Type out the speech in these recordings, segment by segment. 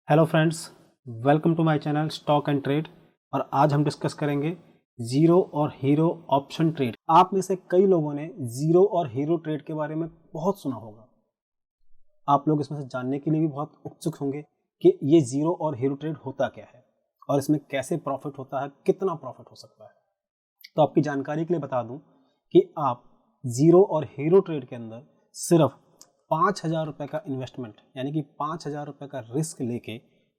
Hello friends, welcome to my channel stock and trade. और आज हम डिस्कस करेंगे जीरो और हीरो ऑप्शन ट्रेड। आप में से कई लोगों ने जीरो और हीरो ट्रेड के बारे में बहुत सुना होगा। आप लोग इसमें से जानने के लिए भी बहुत उत्सुक होंगे कि ये जीरो और हीरो ट्रेड होता क्या है और इसमें कैसे प्रॉफिट होता है, कितना प्रॉफिट हो सकता है। तो आपकी जानकारी के लिए बता दूं कि आप जीरो और हीरो ट्रेड के अंदर सिर्फ 5,000 रुपये का इन्वेस्टमेंट यानी कि 5,000 रुपये का रिस्क लेके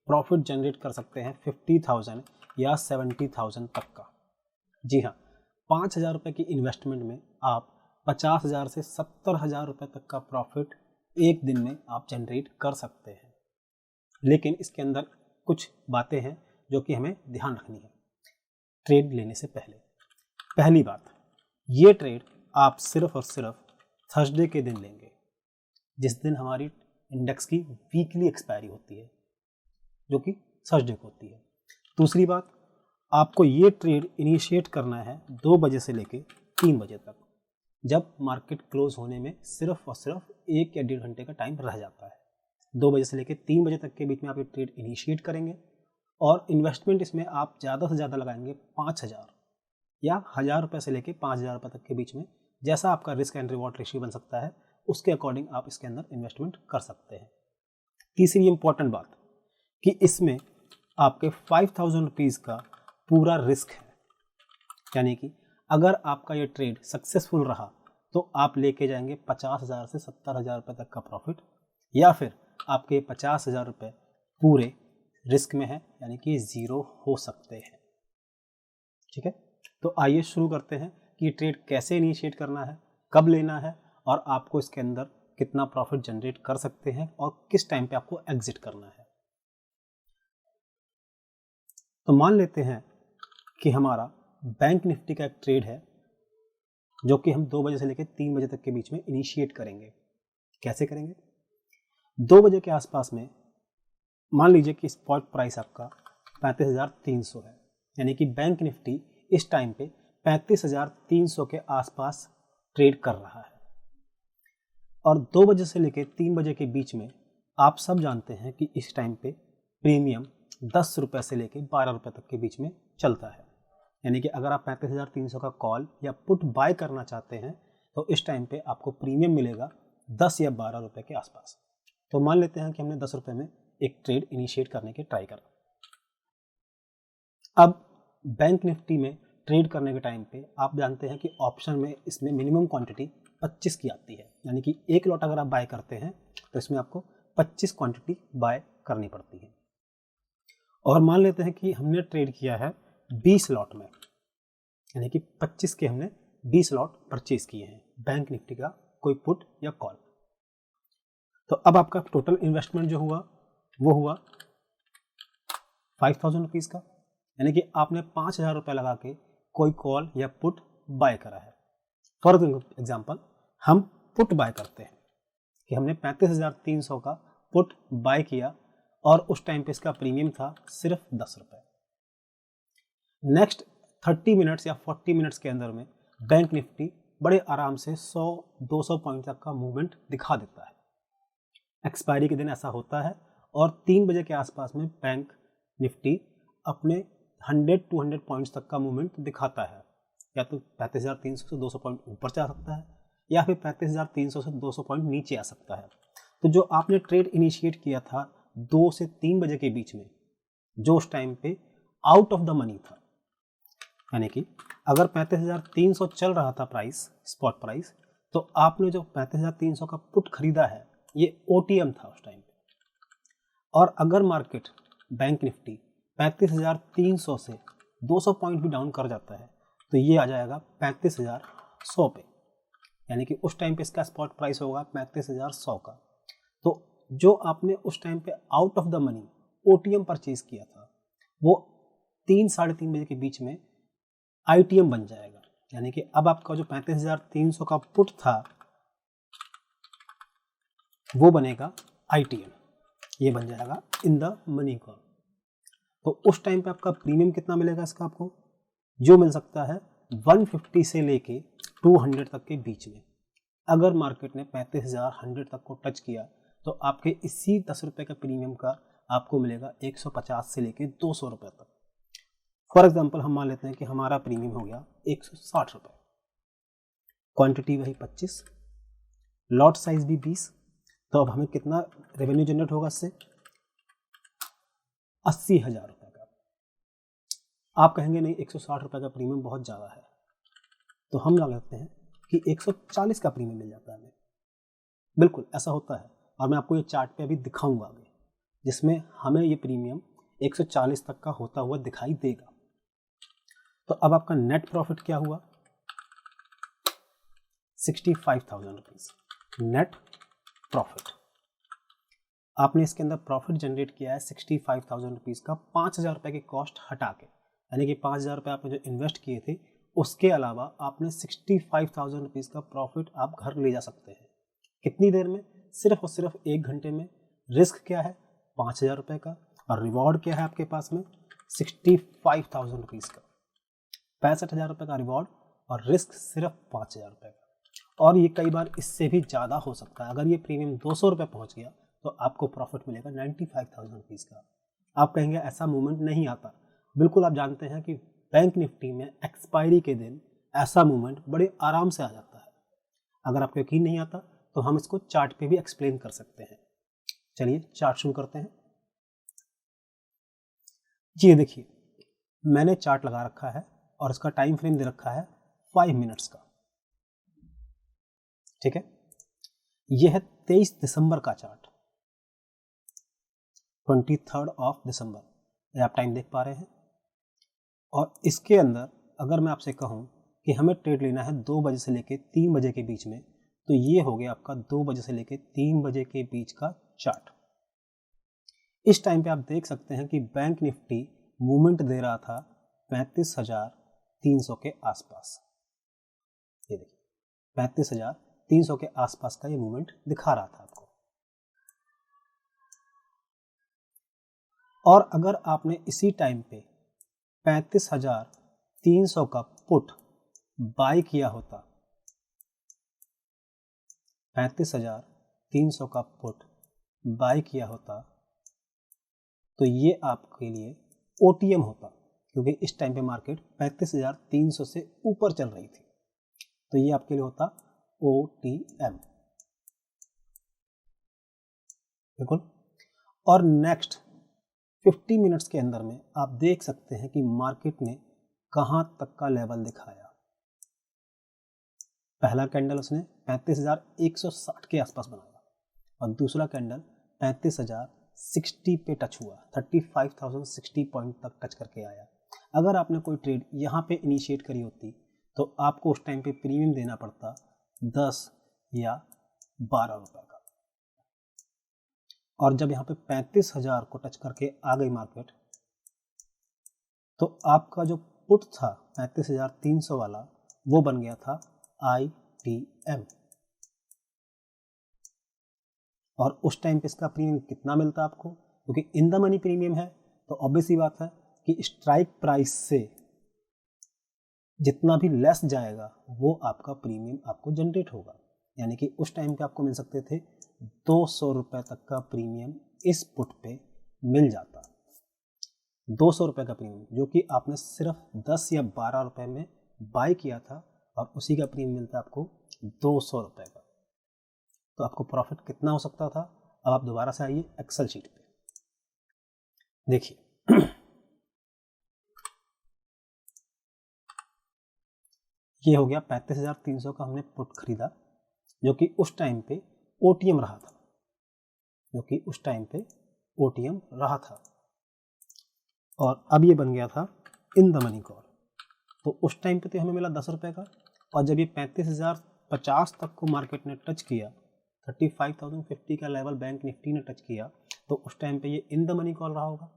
प्रॉफिट जनरेट कर सकते हैं 50,000 या 70,000 तक का। जी हाँ, 5,000 रुपये की इन्वेस्टमेंट में आप 50,000 से 70,000 रुपये तक का प्रॉफिट एक दिन में आप जनरेट कर सकते हैं। लेकिन इसके अंदर कुछ बातें हैं जो कि हमें ध्यान रखनी है ट्रेड लेने से पहले। पहली बात, ये ट्रेड आप सिर्फ और सिर्फ थर्सडे के दिन लेंगे, जिस दिन हमारी इंडेक्स की वीकली एक्सपायरी होती है, जो कि थर्सडे को होती है। दूसरी बात, आपको ये ट्रेड इनिशिएट करना है 2 बजे से लेके 3 बजे तक, जब मार्केट क्लोज होने में सिर्फ और सिर्फ 1 या 1.5 घंटे का टाइम रह जाता है। 2 बजे से लेके 3 बजे तक के बीच में आप ये ट्रेड इनिशिएट करेंगे और इन्वेस्टमेंट इसमें आप ज़्यादा से ज़्यादा लगाएंगे 5,000 या 1,000 रुपये से लेके 5,000 रुपये तक के बीच में। जैसा आपका रिस्क एंड रिवॉर्ड रेशियो बन सकता है उसके अकॉर्डिंग आप इसके अंदर इन्वेस्टमेंट कर सकते हैं। तीसरी इंपॉर्टेंट बात कि इसमें आपके 5,000 रुपीज़ का पूरा रिस्क है, यानी कि अगर आपका ये ट्रेड सक्सेसफुल रहा तो आप लेके जाएंगे 50,000 से 70,000 रुपये तक का प्रॉफिट, या फिर आपके 50,000 रुपये पूरे रिस्क में है, यानी कि ज़ीरो हो सकते हैं। ठीक है, तो आइए शुरू करते हैं कि ये ट्रेड कैसे इनिशिएट करना है, कब लेना है और आपको इसके अंदर कितना प्रॉफिट जनरेट कर सकते हैं और किस टाइम पे आपको एग्जिट करना है। तो मान लेते हैं कि हमारा बैंक निफ्टी का एक ट्रेड है जो कि हम 2 बजे से लेकर 3 बजे तक के बीच में इनिशिएट करेंगे। कैसे करेंगे? 2 बजे के आसपास में मान लीजिए कि स्पॉट प्राइस आपका 35,300 है, यानी कि बैंक निफ्टी इस टाइम पे 35,300 के आसपास ट्रेड कर रहा है। और 2 बजे से लेकर 3 बजे के बीच में आप सब जानते हैं कि इस टाइम पे प्रीमियम 10 रुपये से लेकर 12 रुपये तक के बीच में चलता है। यानी कि अगर आप 35,300 का कॉल या पुट बाय करना चाहते हैं तो इस टाइम पे आपको प्रीमियम मिलेगा 10 या 12 रुपये के आसपास। तो मान लेते हैं कि हमने 10 रुपये में एक ट्रेड इनिशिएट करने के ट्राई करा। अब बैंक निफ्टी में ट्रेड करने के टाइम पे आप जानते हैं कि ऑप्शन में इसमें मिनिमम क्वांटिटी 25 की आती है, यानी कि एक लॉट अगर आप बाय करते हैं तो इसमें आपको 25 क्वांटिटी बाय करनी पड़ती है। और मान लेते हैं कि हमने ट्रेड किया है 20 लॉट में, यानी कि 25 के हमने 20 लॉट परचेज किए हैं बैंक निफ्टी का कोई पुट या कॉल। तो अब आपका टोटल इन्वेस्टमेंट जो हुआ वो हुआ 5,000 रुपीज़ का, यानी कि आपने 5,000 रुपये लगा के कोई कॉल या पुट बाय करा है। फॉर एग्जाम्पल हम पुट बाय करते हैं कि हमने 35,300 का पुट बाय किया और उस टाइम पे इसका प्रीमियम था सिर्फ 10 रुपये। नेक्स्ट 30 मिनट्स या 40 मिनट्स के अंदर में बैंक निफ्टी बड़े आराम से 100-200 पॉइंट तक का मूवमेंट दिखा देता है। एक्सपायरी के दिन ऐसा होता है और 3 बजे के आसपास में बैंक निफ्टी अपने 100-200 पॉइंट्स तक का मूवमेंट दिखाता है। या तो 35,300 से 200 पॉइंट ऊपर जा सकता है या फिर 35,300 से 200 पॉइंट नीचे आ सकता है। तो जो आपने ट्रेड इनिशिएट किया था 2 से 3 बजे के बीच में, जो उस टाइम पे आउट ऑफ द मनी था, यानी कि अगर 35,300 चल रहा था प्राइस, स्पॉट प्राइस, तो आपने जो 35,300 का पुट खरीदा है ये OTM था उस टाइम पे। और अगर मार्केट बैंक निफ्टी 35,300 से 200 पॉइंट भी डाउन कर जाता है तो ये आ जाएगा 35,100 पे, यानी कि उस टाइम पे इसका स्पॉट प्राइस होगा 35,100 का। तो जो आपने उस टाइम पे out of the money OTM purchase किया था वो 3-3:30 बजे के बीच में ITM बन जाएगा, यानी कि अब आपका जो 35,300 का पुट था वो बनेगा ITM, ये बन जाएगा इन द मनी कॉल। तो उस टाइम पे आपका प्रीमियम कितना मिलेगा इसका आपको, जो मिल सकता है 150 से लेके 200 तक के बीच में। अगर मार्केट ने 35,100 तक को टच किया तो आपके इसी 10 रुपये का प्रीमियम का आपको मिलेगा 150 से लेके 200 रुपये तक। फॉर एग्जांपल हम मान लेते हैं कि हमारा प्रीमियम हो गया 160 रुपये, क्वांटिटी वही 25, लॉट साइज भी 20, तो अब हमें कितना रेवेन्यू जनरेट होगा इससे? 80,000 रुपये का। आप कहेंगे नहीं 160 रुपये का प्रीमियम बहुत ज़्यादा है, तो हम लगा लेते हैं कि 140 का प्रीमियम मिल जाता है हमें। बिल्कुल ऐसा होता है, और मैं आपको ये चार्ट पे अभी दिखाऊंगा आगे, जिसमें हमें ये प्रीमियम 140 तक का होता हुआ दिखाई देगा। तो अब आपका नेट प्रॉफिट क्या हुआ? 65,000 रुपीज़ नेट प्रॉफिट। आपने इसके अंदर प्रॉफिट जनरेट किया है 65,000 रुपीज़ का, 5,000 रुपये की कॉस्ट हटा के, यानी कि 5,000 रुपये आपने जो इन्वेस्ट किए थे उसके अलावा आपने 65,000 रुपीज़ का प्रॉफिट आप घर ले जा सकते हैं। कितनी देर में? सिर्फ और सिर्फ 1 घंटे में। रिस्क क्या है? 5,000 रुपये का, और रिवॉर्ड क्या है आपके पास में? 65,000 रुपीज़ का। 65,000 रुपये का रिवॉर्ड और रिस्क सिर्फ 5,000 रुपये का। और ये कई बार इससे भी ज़्यादा हो सकता है। अगर ये प्रीमियम 200 रुपये पहुँच गया तो आपको प्रॉफिट मिलेगा 95,000 रुपीज़ का। आप कहेंगे ऐसा मूवमेंट नहीं आता। बिल्कुल आप जानते हैं कि बैंक निफ्टी में एक्सपायरी के दिन ऐसा मूवमेंट बड़े आराम से आ जाता है। अगर आपको यकीन नहीं आता तो हम इसको चार्ट पे भी एक्सप्लेन कर सकते हैं। चलिए चार्ट शुरू करते हैं। जी देखिए, मैंने चार्ट लगा रखा है और इसका टाइम फ्रेम दे रखा है 5 मिनट्स का। ठीक है, यह है 23 दिसंबर का चार्ट, 23 दिसंबर, ये आप टाइम देख पा रहे हैं। और इसके अंदर अगर मैं आपसे कहूं कि हमें ट्रेड लेना है 2 बजे से लेके 3 बजे के बीच में, तो ये हो गया आपका 2 बजे से लेके 3 बजे के बीच का चार्ट। इस टाइम पे आप देख सकते हैं कि बैंक निफ्टी मूवमेंट दे रहा था 35,300 के आसपास। ये देखिए 35,300 के आसपास का ये मूवमेंट दिखा रहा था आपको। और अगर आपने इसी टाइम पे 35,300 का पुट बाय किया होता, 35,300 का पुट बाय किया होता, तो ये आपके लिए ओटीएम होता, क्योंकि इस टाइम पे मार्केट 35,300 से ऊपर चल रही थी, तो ये आपके लिए होता ओटीएम। बिल्कुल। और नेक्स्ट 50 मिनट्स के अंदर में आप देख सकते हैं कि मार्केट ने कहां तक का लेवल दिखाया। पहला कैंडल उसने 35,160 के आसपास बनाया और दूसरा कैंडल 35,060 पे टच हुआ, 35,060 पॉइंट तक टच करके आया। अगर आपने कोई ट्रेड यहाँ पे इनिशिएट करी होती तो आपको उस टाइम पे प्रीमियम देना पड़ता 10 या 12 रुपए का। और जब यहाँ पे 35,000 को टच करके आ गई मार्केट, तो आपका जो पुट था 35,300 वाला, वो बन गया था IPM। और उस टाइम पे इसका प्रीमियम कितना मिलता आपको? क्योंकि इन द मनी प्रीमियम है, तो ऑब्वियस ही बात है कि स्ट्राइक प्राइस से जितना भी लेस जाएगा वो आपका प्रीमियम आपको जनरेट होगा। यानी कि उस टाइम पे आपको मिल सकते थे 200 रुपये तक का प्रीमियम इस पुट पे मिल जाता। 200 रुपये का प्रीमियम जो कि आपने सिर्फ 10 या 12 रुपये में बाय किया था, और उसी का प्रीमियम मिलता आपको 200 रुपये का। तो आपको प्रॉफिट कितना हो सकता था? अब आप दोबारा से आइए एक्सेल शीट पे, देखिए ये हो गया 35,300 का हमने पुट खरीदा, जो कि उस टाइम पे ओटीएम रहा था, और अब ये बन गया था इन द मनी कॉल। तो उस टाइम पे तो हमें मिला 10 रुपये का, और जब ये 35,050 तक को मार्केट ने टच किया, 35,050 का लेवल बैंक निफ्टी ने टच किया, तो उस टाइम पे ये इन द मनी कॉल रहा होगा।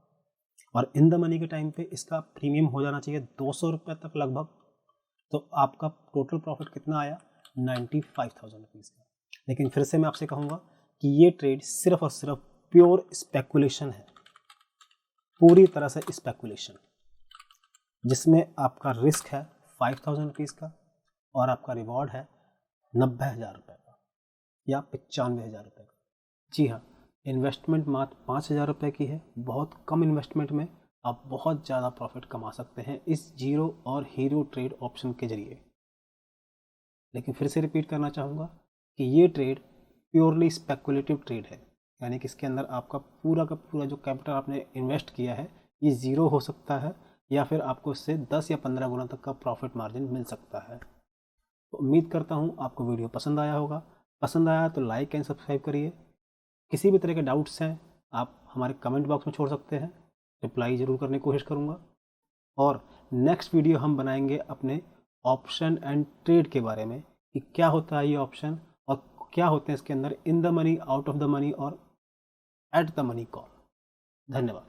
और इन द मनी के टाइम पे इसका प्रीमियम हो जाना चाहिए 200 रुपये तक लगभग। तो आपका टोटल प्रॉफिट कितना आया? 95,000 रुपीज़ का। लेकिन फिर से मैं आपसे कहूँगा कि ये ट्रेड सिर्फ और सिर्फ प्योर स्पेकुलेशन है, पूरी तरह से स्पेकुलेशन, जिसमें आपका रिस्क है 5,000 रुपीज़ का और आपका रिवॉर्ड है 90,000 रुपये का या 95,000 रुपये का। जी हाँ, इन्वेस्टमेंट मात्र 5,000 रुपये की है। बहुत कम इन्वेस्टमेंट में आप बहुत ज़्यादा प्रॉफिट कमा सकते हैं इस जीरो और हीरो ट्रेड ऑप्शन के जरिए। लेकिन फिर से रिपीट करना चाहूँगा कि ये ट्रेड प्योरली स्पेकुलेटिव ट्रेड है, यानी कि इसके अंदर आपका पूरा का पूरा जो कैपिटल आपने इन्वेस्ट किया है ये ज़ीरो हो सकता है या फिर आपको इससे 10 या 15 गुना तक का प्रॉफिट मार्जिन मिल सकता है। तो उम्मीद करता हूँ आपको वीडियो पसंद आया होगा। पसंद आया तो लाइक एंड सब्सक्राइब करिए। किसी भी तरह के डाउट्स हैं आप हमारे कमेंट बॉक्स में छोड़ सकते हैं, रिप्लाई ज़रूर करने की कोशिश करूँगा। और नेक्स्ट वीडियो हम बनाएंगे अपने ऑप्शन एंड ट्रेड के बारे में कि क्या होता है ये ऑप्शन और क्या होते हैं इसके अंदर in the money, out of the money और एट द मनी कॉल। धन्यवाद।